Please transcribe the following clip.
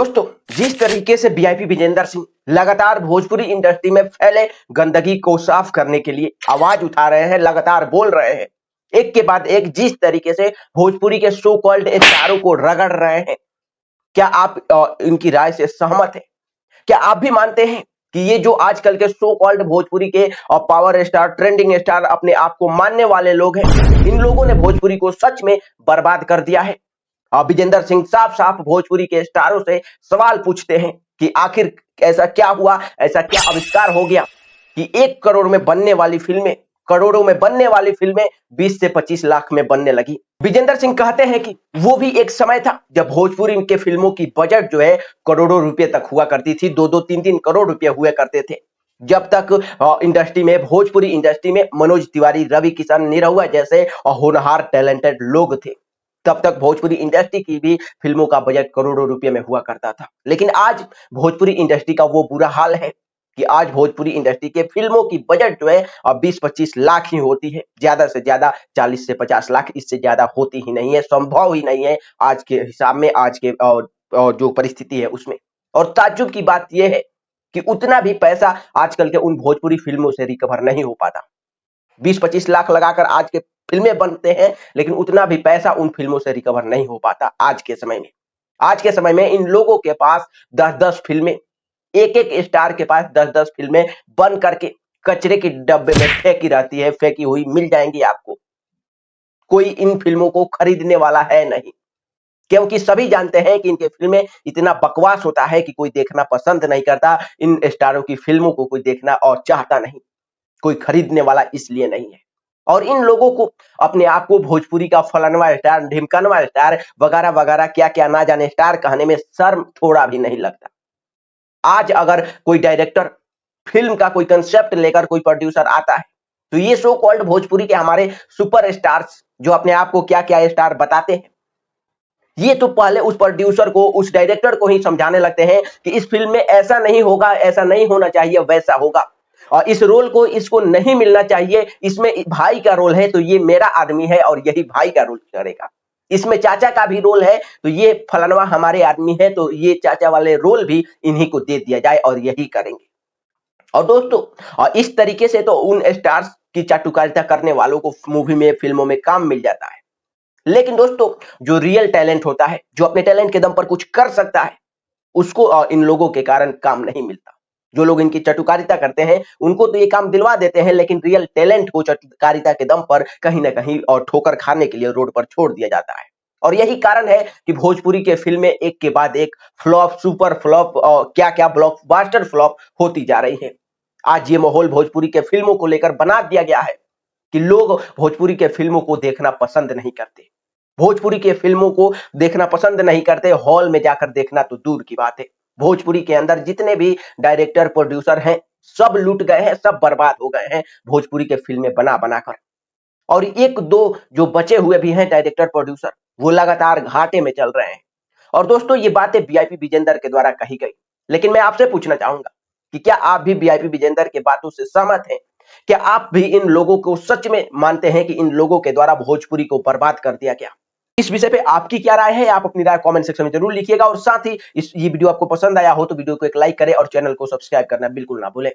दोस्तों, जिस तरीके से वीआईपी विजेंदर सिंह लगातार भोजपुरी इंडस्ट्री में फैले गंदगी को साफ करने के लिए आवाज उठा रहे हैं, लगातार बोल रहे हैं, एक के बाद एक जिस तरीके से भोजपुरी के सो कॉल्ड स्टारों को रगड़ रहे हैं, क्या आप इनकी राय से सहमत हैं? क्या आप भी मानते हैं कि ये जो आजकल के सो कॉल्ड भोजपुरी के और पावर स्टार, ट्रेंडिंग स्टार, अपने आप को मानने वाले लोग हैं, इन लोगों ने भोजपुरी को सच में बर्बाद कर दिया है? विजेंदर सिंह साफ साफ भोजपुरी के स्टारों से सवाल पूछते हैं कि आखिर ऐसा क्या हुआ, ऐसा क्या आविष्कार हो गया कि 1 करोड़ में बनने वाली फिल्में, करोड़ों में बनने वाली फिल्में 20 से 25 लाख में बनने लगी। विजेंदर सिंह कहते हैं कि वो भी एक समय था जब भोजपुरी के फिल्मों की बजट जो है करोड़ों रुपए तक हुआ करती थी, 2-2, 3-3 करोड़ रुपए हुए करते थे। जब तक इंडस्ट्री में, भोजपुरी इंडस्ट्री में मनोज तिवारी, रवि किशन, निरहुआ जैसे होनहार टैलेंटेड लोग थे, तब तक भोजपुरी इंडस्ट्री की भी फिल्मों का बजट करोड़ों रुपए में हुआ करता था। लेकिन आज भोजपुरी इंडस्ट्री का वो बुरा हाल है कि आज भोजपुरी इंडस्ट्री के फिल्मों की बजट जो है अब 20-25 लाख ही होती है, ज्यादा से ज्यादा 40 से 50 लाख, इससे ज्यादा होती ही नहीं है, संभव ही नहीं है आज के हिसाब में, आज के जो परिस्थिति है उसमें। और ताज्जुब की बात यह है कि उतना भी पैसा आजकल के उन भोजपुरी फिल्मों से रिकवर नहीं हो पाता। 20-25 लाख लगाकर आज के फिल्में बनते हैं, लेकिन उतना भी पैसा उन फिल्मों से रिकवर नहीं हो पाता आज के समय में। आज के समय में इन लोगों के पास 10-10 फिल्में, एक-एक स्टार के पास 10-10 फिल्में बन करके कचरे के डब्बे में फेंकी रहती है, फेंकी हुई मिल जाएंगी आपको। कोई इन फिल्मों को खरीदने वाला है नहीं, क्योंकि सभी जानते हैं कि इनके फिल्में इतना बकवास होता है कि कोई देखना पसंद नहीं करता। इन स्टारों की फिल्मों को कोई देखना और चाहता नहीं, कोई खरीदने वाला इसलिए नहीं है। और इन लोगों को अपने आप को भोजपुरी का फलानवा स्टार, ढिमकानवा स्टार, वगैरह वगैरह क्या क्या ना जाने स्टार कहने में शर्म थोड़ा भी नहीं लगता। आज अगर कोई डायरेक्टर फिल्म का कोई कंसेप्ट लेकर कोई प्रोड्यूसर आता है, तो ये सो कॉल्ड भोजपुरी के हमारे सुपर स्टार्स जो अपने आप को क्या क्या स्टार बताते हैं, ये तो पहले उस प्रोड्यूसर को, उस डायरेक्टर को ही समझाने लगते हैं कि इस फिल्म में ऐसा नहीं होगा, ऐसा नहीं होना चाहिए, वैसा होगा, और इस रोल को इसको नहीं मिलना चाहिए, इसमें भाई का रोल है तो ये मेरा आदमी है और यही भाई का रोल करेगा, इसमें चाचा का भी रोल है तो ये फलानवा हमारे आदमी है तो ये चाचा वाले रोल भी इन्हीं को दे दिया जाए और यही करेंगे। और दोस्तों, इस तरीके से तो उन स्टार्स की चाटुकारिता करने वालों को मूवी में, फिल्मों में काम मिल जाता है। लेकिन दोस्तों, जो रियल टैलेंट होता है, जो अपने टैलेंट के दम पर कुछ कर सकता है, उसको इन लोगों के कारण काम नहीं मिलता। जो लोग इनकी चटुकारिता करते हैं उनको तो ये काम दिलवा देते हैं, लेकिन रियल टैलेंट को चटुकारिता के दम पर कहीं ना कहीं और ठोकर खाने के लिए रोड पर छोड़ दिया जाता है। और यही कारण है कि भोजपुरी के फिल्में एक के बाद एक फ्लॉप, सुपर फ्लॉप, क्या क्या ब्लॉकबस्टर फ्लॉप होती जा रही है। आज ये माहौल भोजपुरी के फिल्मों को लेकर बना दिया गया है कि लोग भोजपुरी के फिल्मों को देखना पसंद नहीं करते, भोजपुरी के फिल्मों को देखना पसंद नहीं करते, हॉल में जाकर देखना तो दूर की बात है। भोजपुरी के अंदर जितने भी डायरेक्टर, प्रोड्यूसर हैं, सब लूट गए हैं, सब बर्बाद हो गए हैं भोजपुरी के फिल्में बना बनाकर। और 1-2 जो बचे हुए भी हैं डायरेक्टर, प्रोड्यूसर, वो लगातार घाटे में चल रहे हैं। और दोस्तों, ये बातें वीआईपी विजेंदर के द्वारा कही गई, लेकिन मैं आपसे पूछना चाहूंगा कि क्या आप भी वीआईपी विजेंदर के बातों से सहमत हैं? क्या आप भी इन लोगों को सच में मानते हैं कि इन लोगों के द्वारा भोजपुरी को बर्बाद कर दिया गया? इस विषय पे आपकी क्या राय है? आप अपनी राय कमेंट सेक्शन में जरूर लिखिएगा। और साथ ही ये वीडियो आपको पसंद आया हो तो वीडियो को एक लाइक करें और चैनल को सब्सक्राइब करना बिल्कुल ना भूलें।